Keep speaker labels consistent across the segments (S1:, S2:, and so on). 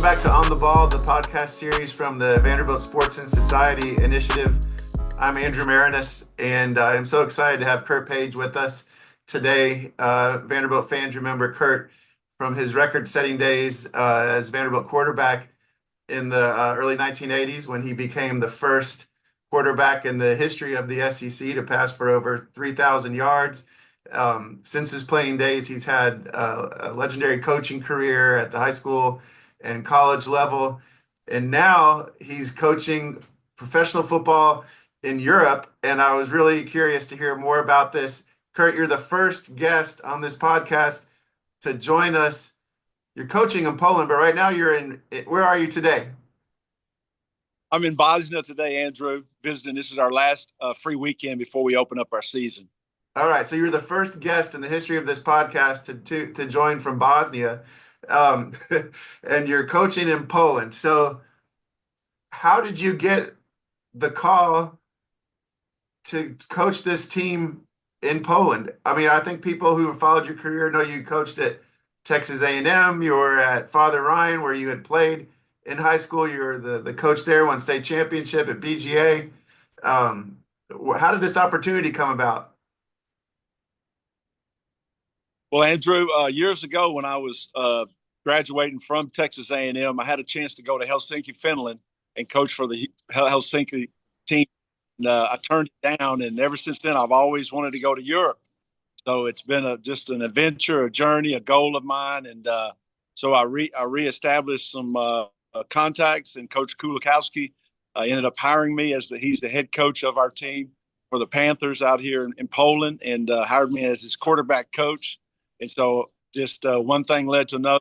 S1: back to On the Ball, the podcast series from the Vanderbilt Sports and Society Initiative. I'm Andrew Maraniss, and I'm so excited to have Kurt Page with us today. Vanderbilt fans remember Kurt from his record-setting days as Vanderbilt quarterback in the early 1980s when he became the first quarterback in the history of the SEC to pass for over 3,000 yards. Since his playing days, he's had a legendary coaching career at the high school and college level. And now he's coaching professional football in Europe. And I was really curious to hear more about this. Kurt, you're the first guest on this podcast to join us. You're coaching in Poland, but right now where are you today?
S2: I'm in Bosnia today, Andrew, visiting. This is our last free weekend before we open up our season.
S1: All right, so you're the first guest in the history of this podcast to join from Bosnia, and you're coaching in Poland. So how did you get the call to coach this team in Poland? I mean, I think people who have followed your career know you coached at Texas A&M. You were at Father Ryan, where you had played in high school. You were the coach there, won state championship at BGA. How did this opportunity come about?
S2: Well, Andrew, years ago when I was graduating from Texas A&M, I had a chance to go to Helsinki, Finland, and coach for the Helsinki team. And, I turned it down, and ever since then, I've always wanted to go to Europe. So it's been just an adventure, a journey, a goal of mine. And so I reestablished some contacts, and Coach Kulikowski ended up hiring me he's the head coach of our team for the Panthers out here in Poland, and hired me as his quarterback coach. And so just one thing led to another,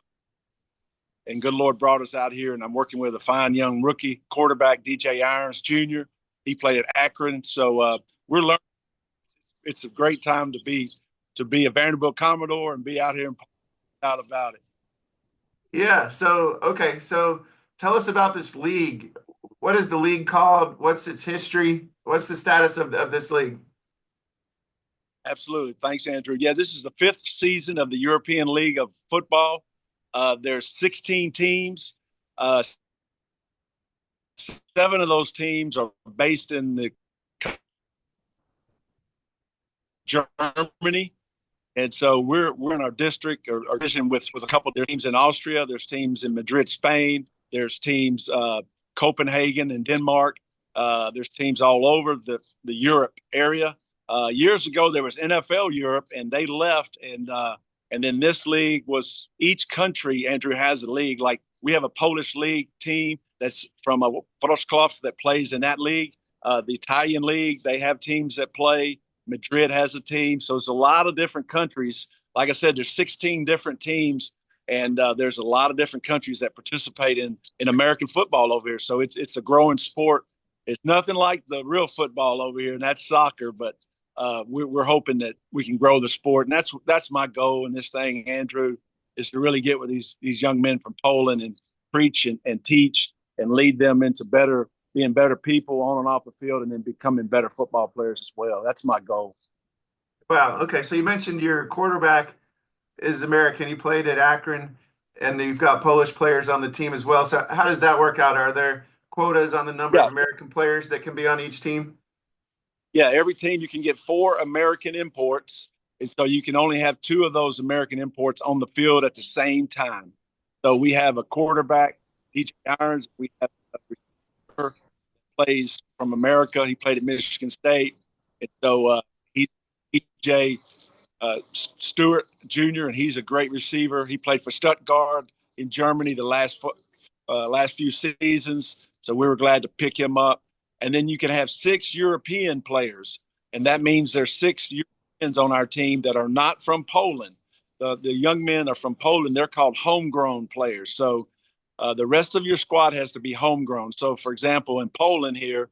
S2: and good Lord brought us out here, and I'm working with a fine young rookie quarterback, DJ Irons Jr. He played at Akron. So we're learning. It's a great time to be a Vanderbilt Commodore and be out here and out about it.
S1: Yeah. So tell us about this league. What is the league called? What's its history? What's the status of this league?
S2: Absolutely. Thanks, Andrew. Yeah, this is the 5th season of the European League of Football. There's 16 teams. 7 of those teams are based in Germany. And so we're in our district or division with a couple of teams in Austria. There's teams in Madrid, Spain. There's teams Copenhagen and Denmark. There's teams all over the Europe area. Years ago, there was NFL Europe, and they left. And then this league was each country, Andrew, has a league. Like we have a Polish league team that's from Wroclaw that plays in that league. The Italian league, they have teams that play. Madrid has a team. So it's a lot of different countries. Like I said, there's 16 different teams, and there's a lot of different countries that participate in American football over here. So it's a growing sport. It's nothing like the real football over here, and that's soccer, but we're hoping that we can grow the sport. And that's my goal in this thing, Andrew, is to really get with these young men from Poland and preach and teach and lead them into being better people on and off the field, and then becoming better football players as well. That's my goal.
S1: Wow. Okay. So you mentioned your quarterback is American. He played at Akron, and you've got Polish players on the team as well. So how does that work out? Are there quotas on the number of American players that can be on each team?
S2: Yeah, every team you can get 4 American imports, and so you can only have 2 of those American imports on the field at the same time. So we have a quarterback, DJ Irons. We have a receiver that plays from America. He played at Michigan State, and so he's DJ Stewart Jr., and he's a great receiver. He played for Stuttgart in Germany the last few seasons, so we were glad to pick him up. And then you can have 6 European players, and that means there's 6 Europeans on our team that are not from Poland. The young men are from Poland. They're called homegrown players. So the rest of your squad has to be homegrown. So, for example, in Poland here,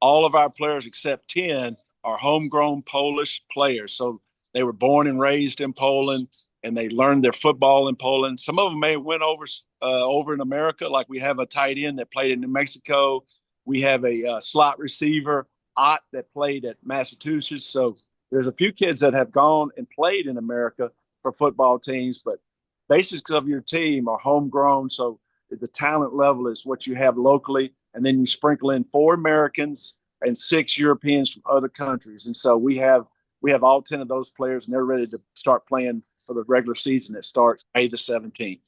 S2: all of our players except 10 are homegrown Polish players. So they were born and raised in Poland, and they learned their football in Poland. Some of them may have went over in America, like we have a tight end that played in New Mexico. We have a slot receiver, Ott, that played at Massachusetts. So there's a few kids that have gone and played in America for football teams, but basics of your team are homegrown. So the talent level is what you have locally, and then you sprinkle in 4 Americans and 6 Europeans from other countries. And so we have all 10 of those players, and they're ready to start playing for the regular season that starts May the 17th.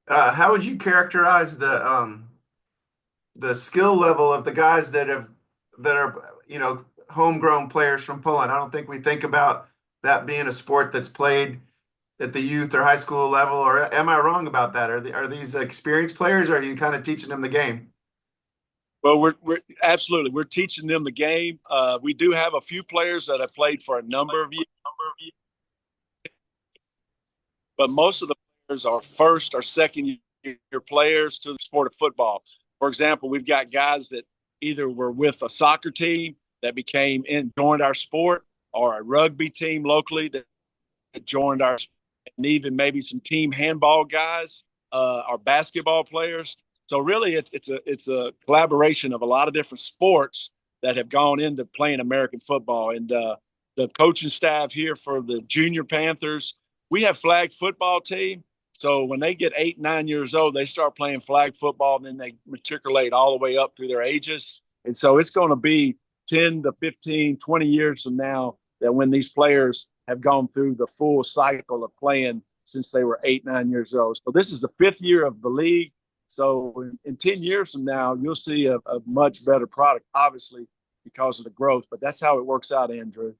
S1: How would you characterize the skill level of the guys that are homegrown players from Poland? I don't think we think about that being a sport that's played at the youth or high school level, or am I wrong about that? Are these experienced players, or are you kind of teaching them the game?
S2: Well, we're absolutely we're teaching them the game. We do have a few players that have played for a number of years, but most of the players are first or second year players to the sport of football. For example, we've got guys that either were with a soccer team that became and joined our sport, or a rugby team locally that joined our, and even maybe some team handball guys, or basketball players. So really, it's a collaboration of a lot of different sports that have gone into playing American football. And the coaching staff here for the junior Panthers, we have flag football team. So when they get 8, 9 years old, they start playing flag football, and then they matriculate all the way up through their ages. And so it's going to be 10 to 15, 20 years from now that when these players have gone through the full cycle of playing since they were 8, 9 years old. So this is the 5th year of the league. So in 10 years from now, you'll see a much better product, obviously, because of the growth. But that's how it works out, Andrew.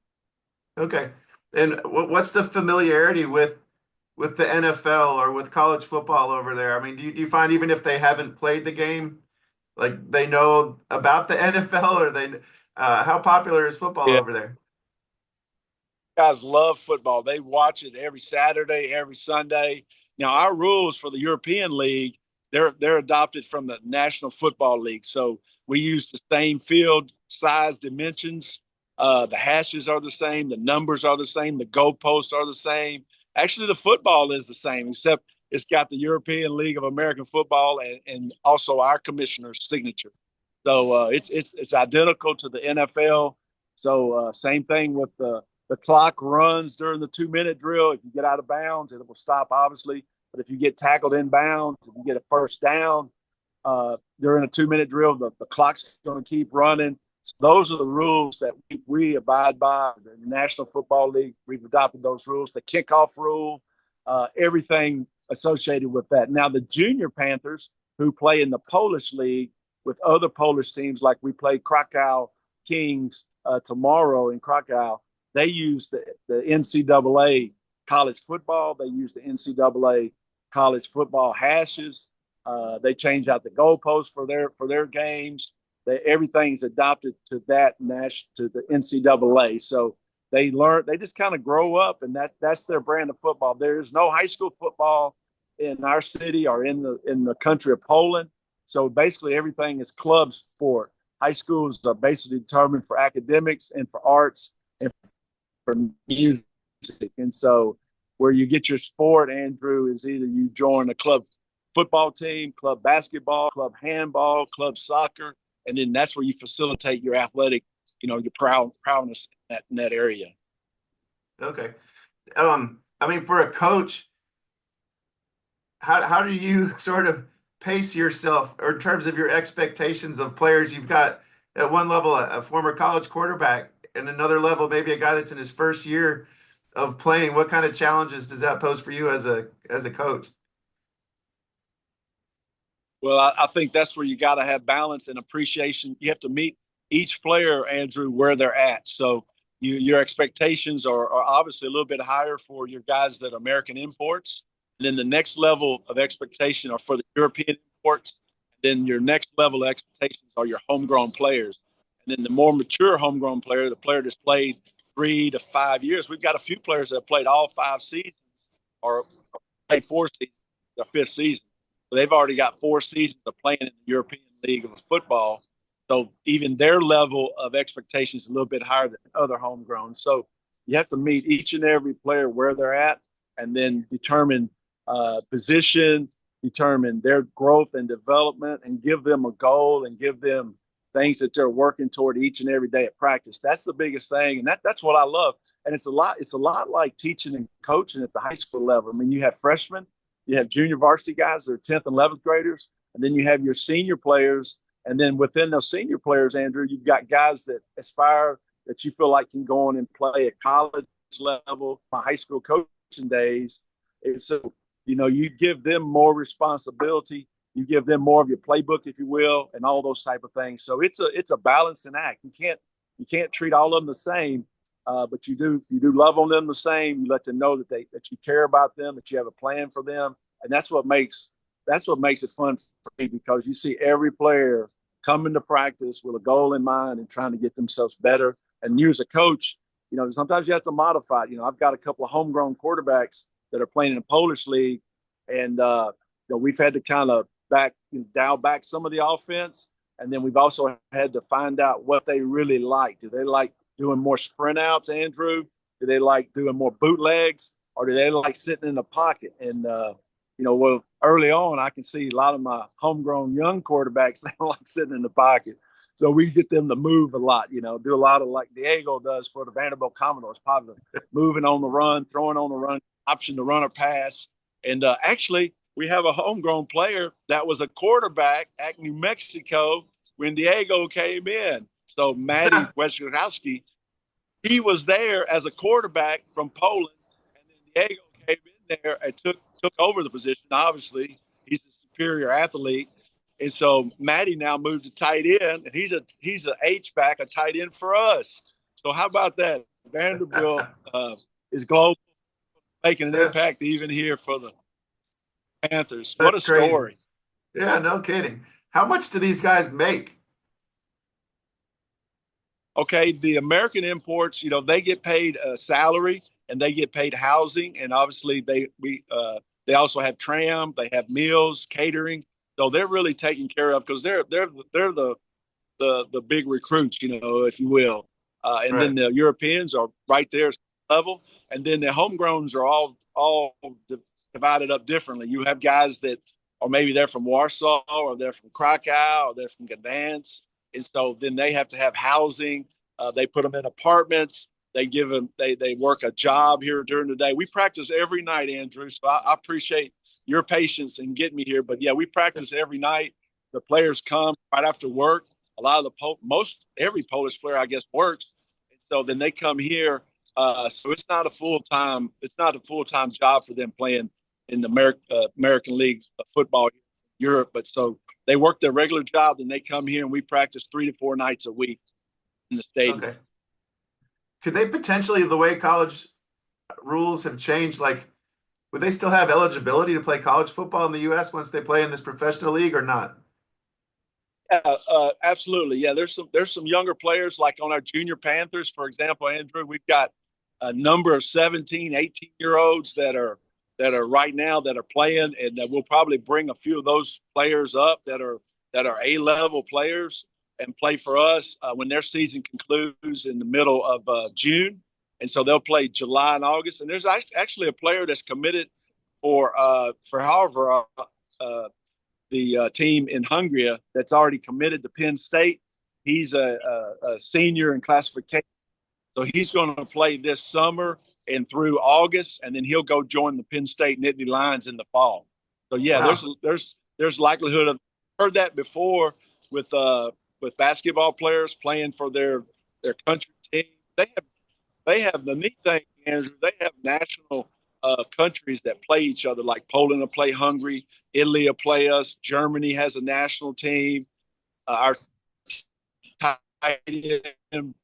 S1: Okay. And what's the familiarity with the NFL or with college football over there? I mean, do you find even if they haven't played the game, like they know about the NFL, or how popular is football
S2: Yeah,
S1: over there?
S2: guys love football. They watch it every Saturday, every Sunday. Now, our rules for the European League, they're adopted from the National Football League. So we use the same field size dimensions. The hashes are the same. The numbers are the same. The goalposts are the same. Actually, the football is the same, except it's got the European League of American Football and also our commissioner's signature. So it's identical to the NFL. So same thing with the clock runs during the 2-minute drill. If you get out of bounds, it will stop, obviously. But if you get tackled in bounds, if you get a first down during a 2-minute drill, the clock's going to keep running. So those are the rules that we abide by. The National Football League, we've adopted those rules. The kickoff rule, everything associated with that. Now, the junior Panthers, who play in the Polish league with other Polish teams, like we play Krakow Kings tomorrow in Krakow, they use the NCAA college football. They use the NCAA college football hashes. They change out the goalposts for their games. Everything's adopted to that to the NCAA. So they just kind of grow up, and that's their brand of football. There is no high school football in our city or in the country of Poland. So basically everything is club sport. High schools are basically determined for academics and for arts and for music. And so where you get your sport, Andrew, is either you join a club football team, club basketball, club handball, club soccer, and then that's where you facilitate your athletic, your prowess in that area.
S1: Okay. I mean, for a coach, how do you sort of pace yourself, or in terms of your expectations of players? You've got at one level a former college quarterback, and another level maybe a guy that's in his first year of playing. What kind of challenges does that pose for you as a coach?
S2: Well, I think that's where you got to have balance and appreciation. You have to meet each player, Andrew, where they're at. So your expectations are obviously a little bit higher for your guys that are American imports. And then the next level of expectation are for the European imports. Then your next level of expectations are your homegrown players. And then the more mature homegrown player, the player that's played 3 to 5 years. We've got a few players that have played all 5 seasons or played 4 seasons, their 5th season. So they've already got 4 seasons of playing in the European League of Football. So even their level of expectation is a little bit higher than other homegrown. So you have to meet each and every player where they're at, and then determine position, determine their growth and development, and give them a goal and give them things that they're working toward each and every day at practice. That's the biggest thing, and that's what I love. And it's a lot like teaching and coaching at the high school level. I mean, you have freshmen You have junior varsity guys that are 10th and 11th graders, and then you have your senior players. And then within those senior players, Andrew, you've got guys that aspire that you feel like can go on and play at college level, my high school coaching days. And so, you give them more responsibility. You give them more of your playbook, if you will, and all those type of things. So it's a balancing act. You can't treat all of them the same, but you do love on them the same. You let them know that you care about them, that you have a plan for them, and that's what makes it fun for me, because you see every player coming to practice with a goal in mind and trying to get themselves better. And you as a coach, sometimes you have to modify. I've got a couple of homegrown quarterbacks that are playing in the Polish league, and we've had to kind of dial back some of the offense, and then we've also had to find out what they really like. Do they like doing more sprint outs, Andrew? Do they like doing more bootlegs, or do they like sitting in the pocket? And well, early on, I can see a lot of my homegrown young quarterbacks that like sitting in the pocket. So we get them to move a lot, do a lot of like Diego does for the Vanderbilt Commodores, probably moving on the run, throwing on the run, option to run or pass. And actually, we have a homegrown player that was a quarterback at New Mexico when Diego came in. So Matty Weszkowski, he was there as a quarterback from Poland, and then Diego came in there and took over the position. Obviously, he's a superior athlete, and so Matty now moved to tight end, and he's a H-back, a tight end for us. So how about that? Vanderbilt is global, making an impact even here for the Panthers. What a story!
S1: Crazy. Yeah, no kidding. How much do these guys make?
S2: Okay, the American imports, they get paid a salary and they get paid housing, and obviously they also have tram, they have meals, catering, so they're really taken care of because they're the big recruits, if you will, and then the Europeans are right there level, and then the homegrowns are all divided up differently. You have guys that are maybe they're from Warsaw, or they're from Krakow, or they're from Gdansk. And so then they have to have housing. They put them in apartments. They give them, they work a job here during the day. We practice every night, Andrew. So I appreciate your patience in getting me here. But yeah, we practice every night. The players come right after work. A lot of every Polish player, I guess, works. And so then they come here. So it's not a full-time job for them playing in the American League of Football in Europe. But so they work their regular job, then they come here and we practice 3 to 4 nights a week in the stadium.
S1: Okay. Could they potentially, the way college rules have changed, like, would they still have eligibility to play college football in the U.S. once they play in this professional league or not?
S2: Yeah, absolutely. Yeah, there's some younger players like on our junior Panthers, for example, Andrew. We've got a number of 17, 18-year-olds that are right now that are playing, and we'll probably bring a few of those players up that are A-level players and play for us when their season concludes in the middle of June. And so they'll play July and August. And there's actually a player that's committed for however the team in Hungary that's already committed to Penn State. He's a senior in classification. So he's going to play this summer and through August, and then he'll go join the Penn State Nittany Lions in the fall. So yeah, wow. there's likelihood of, heard that before with basketball players playing for their country team. They have the neat thing, Andrew. They have national countries that play each other, like Poland will play Hungary, Italy will play us, Germany has a national team. Our tight end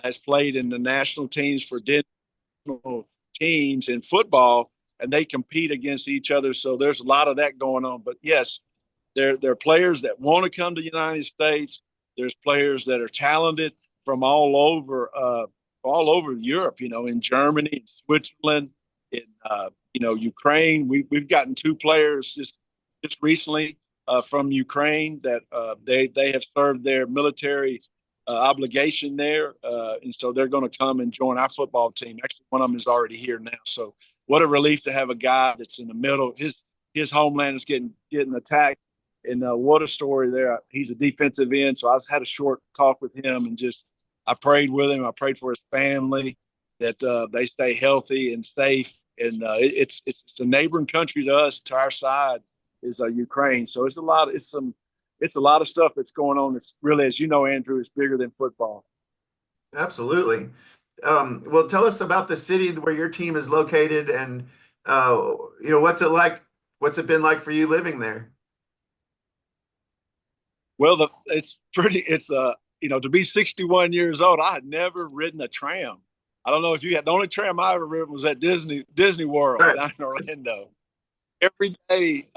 S2: has played in the national teams for national teams in football, and they compete against each other. So there's a lot of that going on. But yes, there are players that want to come to the United States. There's players that are talented from all over Europe. In Germany, in Switzerland, in Ukraine. We've gotten 2 players just recently from Ukraine that they have served their military obligation there, and so they're going to come and join our football team. Actually, one of them is already here now. So what a relief to have a guy that's in the middle. His homeland is getting attacked, and what a story there. He's a defensive end, so I had a short talk with him, and I prayed with him. I prayed for his family that they stay healthy and safe, and it's a neighboring country to us. To our side is Ukraine. So it's a lot of stuff that's going on. It's really, as you know, Andrew, it's bigger than football.
S1: Absolutely. Well, tell us about the city where your team is located, and what's it like? What's it been like for you living there?
S2: Well, it's pretty. It's to be 61 years old, I had never ridden a tram. I don't know if you had. The only tram I ever ridden was at Disney World
S1: Right.
S2: down in Orlando. Every day,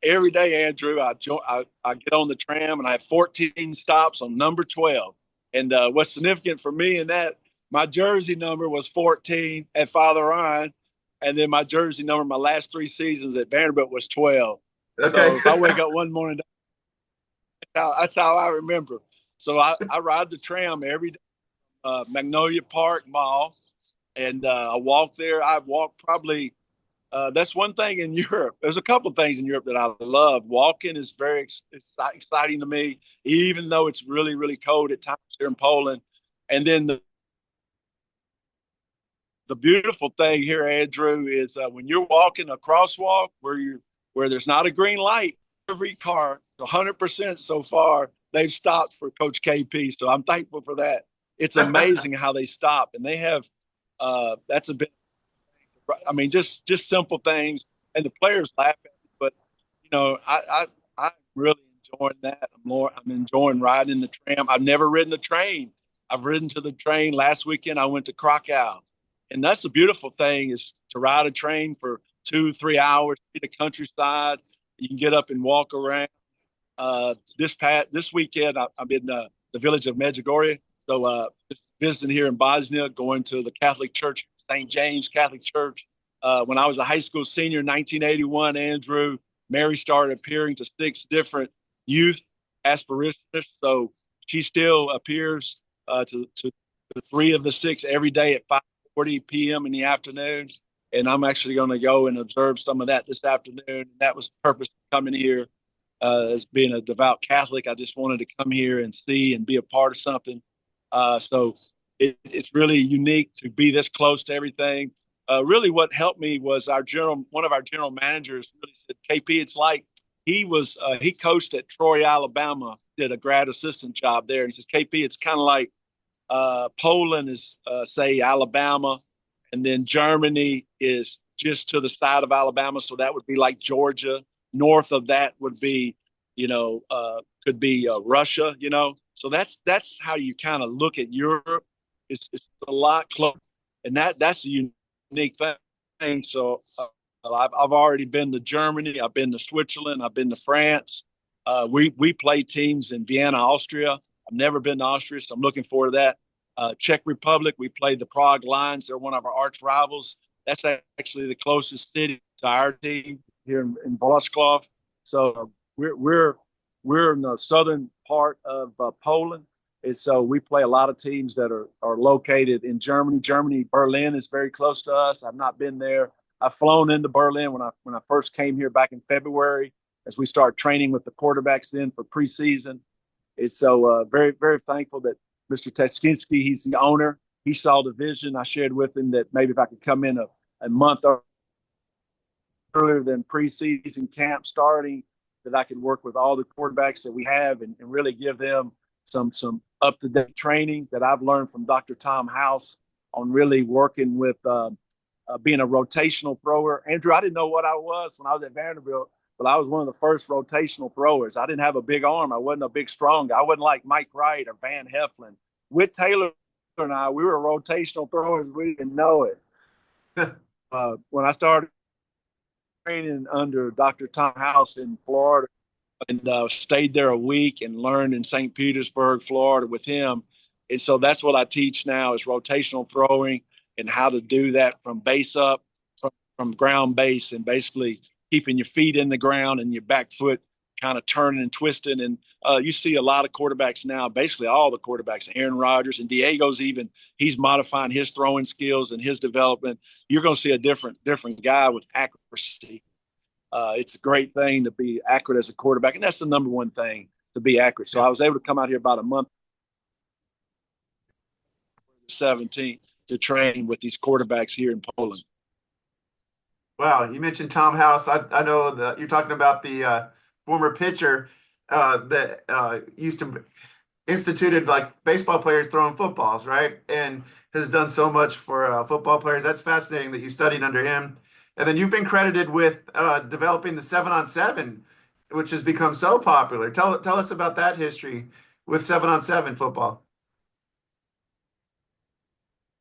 S2: every day, Andrew, I get on the tram and I have 14 stops on number 12. And what's significant for me in that, my jersey number was 14 at Father Ryan, and then my jersey number, my last 3 seasons at Vanderbilt was 12.
S1: Okay.
S2: So if I wake up one morning, that's how I remember. So I ride the tram every day, Magnolia Park Mall, and I walk there. I walk probably that's one thing in Europe. There's a couple of things in Europe that I love. Walking is very exciting to me, even though it's really, really cold at times here in Poland. And then the beautiful thing here, Andrew, is when you're walking a crosswalk where there's not a green light, every car, 100% so far, they've stopped for Coach KP. So I'm thankful for that. It's amazing how they stop, and they have. That's a bit. I mean, just simple things, and the players laugh at me. But I'm really enjoying that. I'm enjoying riding the tram. I've never ridden a train. I've ridden to the train. Last weekend I went to Krakow, and that's the beautiful thing is to ride a train for 2-3 hours, see the countryside. You can get up and walk around. This weekend I'm in the village of Medjugorje, so just visiting here in Bosnia, going to the Catholic Church, St. James Catholic Church. When I was a high school senior in 1981, Andrew, Mary started appearing to 6 different youth aspirationists. So she still appears to 3 of the 6 every day at 5:40 p.m. in the afternoon. And I'm actually going to go and observe some of that this afternoon. That was the purpose of coming here. As being a devout Catholic, I just wanted to come here and see and be a part of something. So it's really unique to be this close to everything. Really, what helped me was one of our general managers really said, "KP, it's like he coached at Troy, Alabama, did a grad assistant job there." And he says, "KP, it's kind of like Poland is say Alabama, and then Germany is just to the side of Alabama, so that would be like Georgia. North of that would be, could be Russia. So that's how you kind of look at Europe. It's a lot closer, and that's a unique thing. So I've already been to Germany. I've been to Switzerland. I've been to France. We play teams in Vienna, Austria. I've never been to Austria, so I'm looking forward to that. Czech Republic, we played the Prague Lions. They're one of our arch rivals. That's actually the closest city to our team here in Wroclaw. So we're in the southern part of Poland. And so we play a lot of teams that are located in Germany. Germany, Berlin is very close to us. I've not been there. I've flown into Berlin when I first came here back in February as we start training with the quarterbacks then for preseason. It's so very, very thankful that Mr. Teskinski, he's the owner. He saw the vision. I shared with him that maybe if I could come in a month earlier than preseason camp starting, that I could work with all the quarterbacks that we have and really give them some up-to-date training that I've learned from Dr. Tom House on really working with being a rotational thrower. Andrew, I didn't know what I was when I was at Vanderbilt, but I was one of the first rotational throwers. I didn't have a big arm. I wasn't a big strong guy. I wasn't like Mike Wright or Van Heflin. Whit Taylor and I, we were rotational throwers. We didn't know it. When I started training under Dr. Tom House in Florida and stayed there a week and learned in St. Petersburg, Florida with him. And so that's what I teach now is rotational throwing and how to do that from base up, from ground base, and basically keeping your feet in the ground and your back foot kind of turning and twisting. And you see a lot of quarterbacks now, basically all the quarterbacks, Aaron Rodgers and Diego's even, he's modifying his throwing skills and his development. You're going to see a different guy with accuracy. It's a great thing to be accurate as a quarterback, and that's the number one thing, to be accurate. So I was able to come out here about a month, 17th, to train with these quarterbacks here in Poland.
S1: Wow, you mentioned Tom House. I know that you're talking about the former pitcher that used to instituted like baseball players throwing footballs, right? And has done so much for football players. That's fascinating that you studied under him. And then you've been credited with developing the 7-on-7, which has become so popular. Tell us about that history with 7-on-7 football.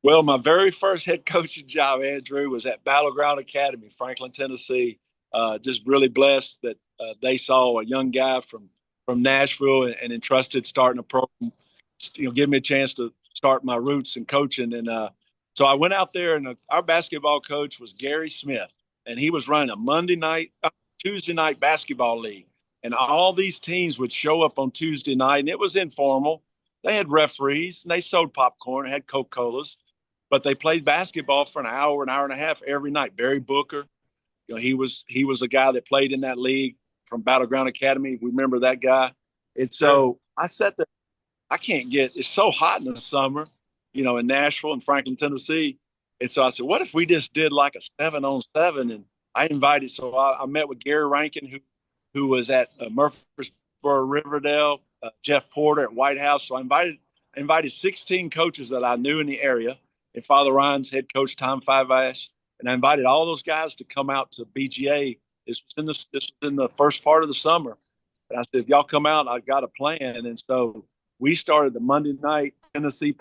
S2: Well, my very first head coaching job, Andrew, was at Battleground Academy, Franklin, Tennessee. Just really blessed that they saw a young guy from Nashville and entrusted starting a program, give me a chance to start my roots in coaching. And so I went out there, and our basketball coach was Gary Smith, and he was running a Tuesday night basketball league. And all these teams would show up on Tuesday night, and it was informal. They had referees, and they sold popcorn, had Coca-Colas, but they played basketball for an hour and a half every night. Barry Booker, he was a guy that played in that league from Battleground Academy. We remember that guy. And
S1: Sure.
S2: so I sat there. I can't get. It's so hot in the summer, in Nashville and Franklin, Tennessee. And so I said, what if we just did like a 7-on-7? And I invited. So I met with Gary Rankin, who was at Murfreesboro, Riverdale, Jeff Porter at White House. So I invited 16 coaches that I knew in the area, and Father Ryan's head coach Tom Fivash, and I invited all those guys to come out to BGA. This was in the first part of the summer, and I said, if y'all come out, I got a plan. And so we started the Monday night Tennessee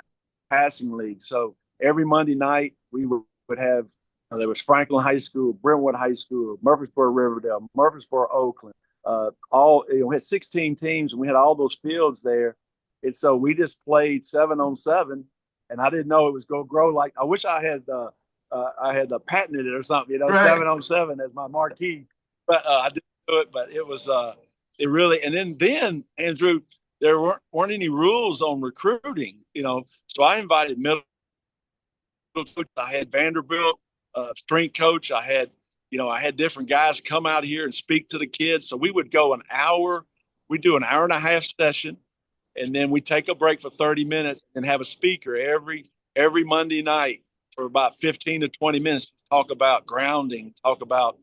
S2: Passing League. So every Monday night we would have there was Franklin High School, Brentwood High School, Murfreesboro Riverdale, Murfreesboro Oakland. We had 16 teams, and we had all those fields there. And so we just played 7-on-7, and I didn't know it was going to grow. Like I wish I had patented it or something,
S1: Right.
S2: 7-on-7 as my marquee, but I didn't do it. But it was it really. And then Andrew, there weren't any rules on recruiting, So I invited middle coach. I had Vanderbilt strength coach. I had different guys come out here and speak to the kids. So we would go an hour. We do an hour and a half session, and then we take a break for 30 minutes and have a speaker every Monday night for about 15 to 20 minutes to talk about grounding, talk about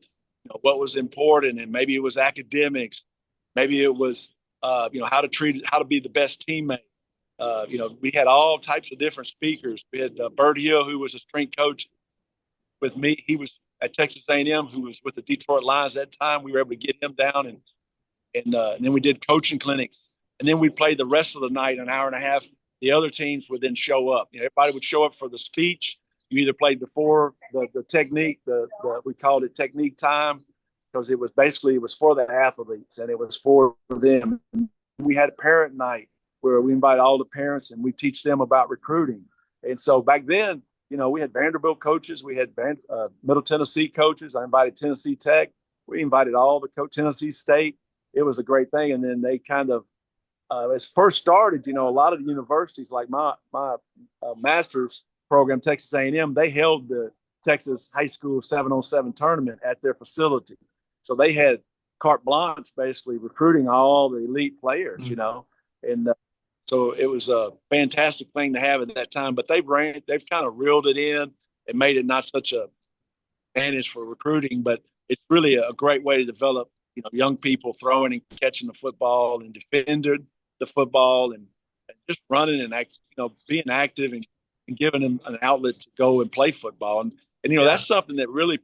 S2: what was important, and maybe it was academics, maybe it was how to be the best teammate. We had all types of different speakers. We had Bert Hill, who was a strength coach with me. He was at Texas A&M, who was with the Detroit Lions at that time. We were able to get him down, and then we did coaching clinics, and then we played the rest of the night, an hour and a half. The other teams would then show up. Everybody would show up for the speech. You either played before the technique, we called it technique time, because it was for the athletes and it was for them. We had a parent night where we invite all the parents and we teach them about recruiting. And so back then, we had Vanderbilt coaches, we had Middle Tennessee coaches. I invited Tennessee Tech. We invited all the Tennessee State. It was a great thing. And then they kind of, as first started, a lot of the universities, like my master's program, Texas A&M, they held the Texas High School 7-on-7 tournament at their facility. So they had carte blanche, basically recruiting all the elite players, and so it was a fantastic thing to have at that time. But they've kind of reeled it in and made it not such a advantage for recruiting, but it's really a great way to develop, young people throwing and catching the football and defending the football and just running and being active and giving them an outlet to go and play football. And
S1: Yeah.
S2: that's something that really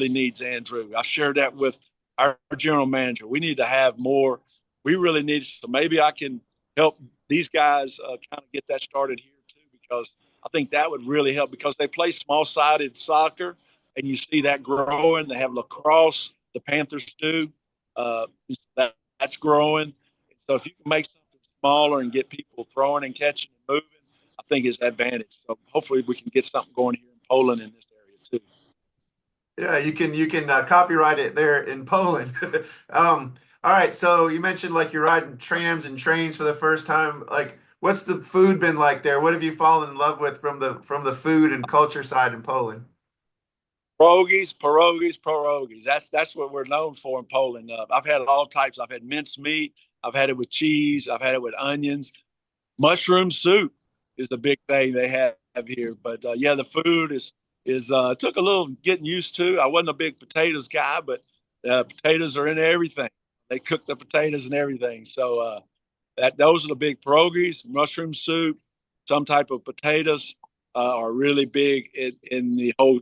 S2: needs, Andrew. I shared that with our general manager. We need to have more. We really need, so maybe I can help these guys kind of get that started here too, because I think that would really help, because they play small-sided soccer and you see that growing. They have lacrosse, the Panthers do. That's growing. So if you can make something smaller and get people throwing and catching and moving, I think it's an advantage. So hopefully we can get something going here in Poland in this area too.
S1: Yeah, you can copyright it there in Poland. All right, so you mentioned like you're riding trams and trains for the first time. Like, what's the food been like there? What have you fallen in love with from the food and culture side in Poland?
S2: Pierogies, pierogies, pierogies. That's what we're known for in Poland. I've had all types. I've had minced meat. I've had it with cheese. I've had it with onions. Mushroom soup is the big thing they have here. But yeah, the food is is took a little getting used to. I wasn't a big potatoes guy, but potatoes are in everything. They cook the potatoes and everything. So that those are the big pierogies, mushroom soup, some type of potatoes are really big in the whole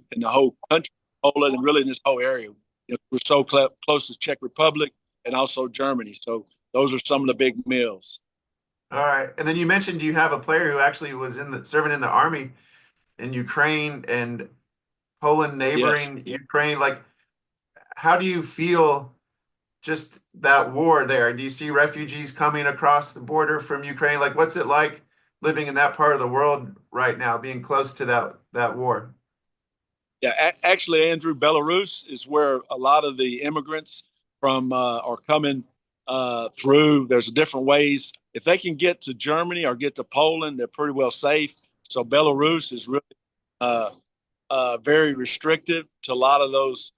S2: country, Poland, and really in this whole area. We're so close to Czech Republic and also Germany. So those are some of the big meals.
S1: All right. And then you mentioned you have a player who actually was serving in the army in Ukraine and Poland
S2: Yes.
S1: neighboring Ukraine. Like, how do you feel just that war there? Do you see refugees coming across the border from Ukraine? Like, what's it like living in that part of the world right now, being close to that war?
S2: Yeah, actually, Andrew, Belarus is where a lot of the immigrants from are coming through. There's different ways. If they can get to Germany or get to Poland, they're pretty well safe. So Belarus is really uh, very restrictive to a lot of those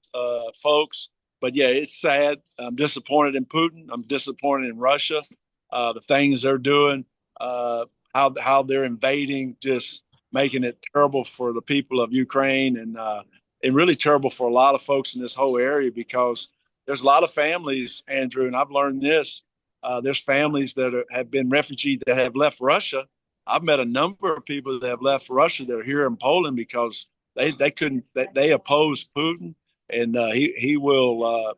S2: folks. But yeah, it's sad. I'm disappointed in Putin. I'm disappointed in Russia. The things they're doing, how they're invading, just making it terrible for the people of Ukraine and really terrible for a lot of folks in this whole area because there's a lot of families, Andrew, and I've learned this. There's families that have been refugees that have left Russia. I've met a number of people that have left Russia that are here in Poland because they couldn't they oppose Putin and he will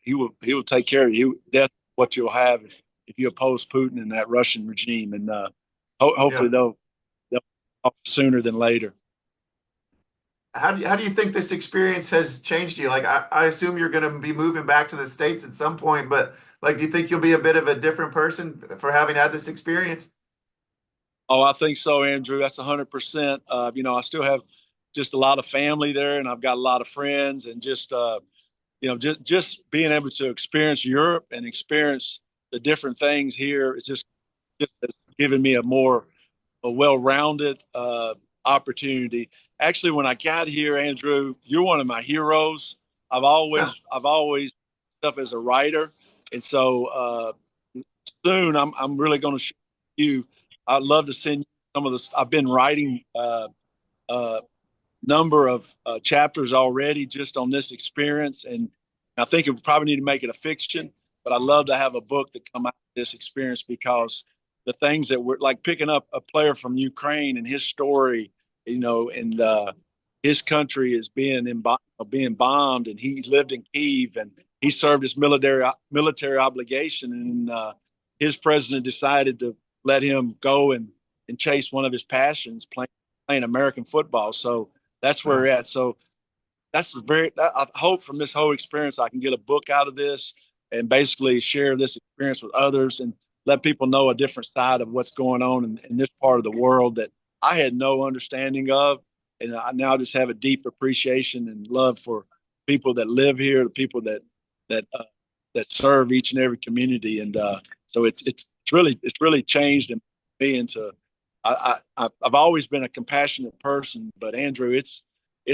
S2: he will take care of you. That's what you'll have if you oppose Putin and that Russian regime and hopefully
S1: Yeah.
S2: they'll off sooner than later.
S1: How do you think this experience has changed you? Like, I assume you're going to be moving back to the States at some point, but like, do you think you'll be a bit of a different person for having had this experience?
S2: Oh, I think so, Andrew. That's 100%. I still have just a lot of family there, and I've got a lot of friends, and just just being able to experience Europe and experience the different things here is just has given me a well-rounded opportunity. Actually, when I got here, Andrew, you're one of my heroes.
S1: Huh.
S2: I've always stuff as a writer, and so soon I'm really going to show you. I'd love to send you some of this. I've been writing uh, number of chapters already just on this experience, and I think it would probably need to make it a fiction. But I'd love to have a book that come out of this experience because the things that were like picking up a player from Ukraine and his story, and his country is being bombed, and he lived in Kiev and he served his military obligation, and his president decided to let him go and chase one of his passions, playing American football. So that's where
S1: Huh.
S2: we're at. So I hope from this whole experience I can get a book out of this and basically share this experience with others and let people know a different side of what's going on in this part of the world that I had no understanding of. And I now just have a deep appreciation and love for people that live here, the people that that serve each and every community. And so it's really changed me into I've always been a compassionate person, but Andrew, it's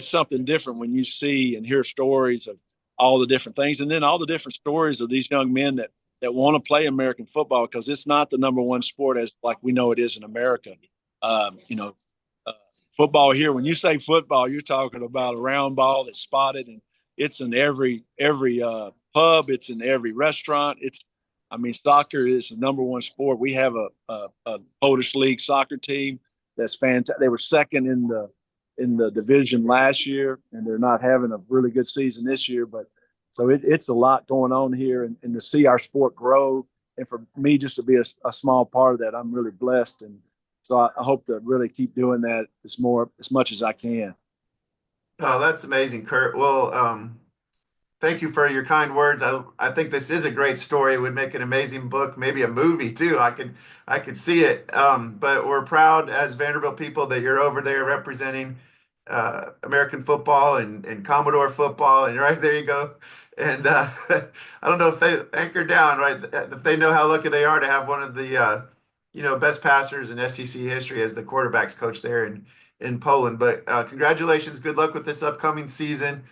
S2: something different when you see and hear stories of all the different things, and then all the different stories of these young men that want to play American football because it's not the number one sport as like we know it is in America. Um, you know, uh, Football here. When you say football, you're talking about a round ball that's spotted, and it's in every pub. It's in every restaurant. I mean, soccer is the number one sport. We have a Polish league soccer team that's fantastic. They were second in the division last year, and they're not having a really good season this year. But so it's a lot going on here, and to see our sport grow, and for me just to be a small part of that, I'm really blessed. And so I hope to really keep doing that as much as I can.
S1: Oh, that's amazing, Kurt. Well, thank you for your kind words. I think this is a great story. It would make an amazing book, maybe a movie too. I could see it. But we're proud as Vanderbilt people that you're over there representing American football and Commodore football. And right there you go. And I don't know if they anchor down, right? If they know how lucky they are to have one of the best passers in SEC history as the quarterbacks coach there in Poland. But congratulations, good luck with this upcoming season.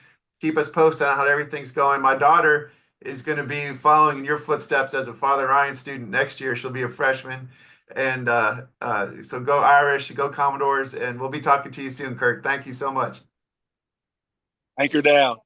S1: Keep us posted on how everything's going. My daughter is going to be following in your footsteps as a Father Ryan student next year. She'll be a freshman. And so go Irish, go Commodores, and we'll be talking to you soon, Kirk. Thank you so much.
S2: Anchor down.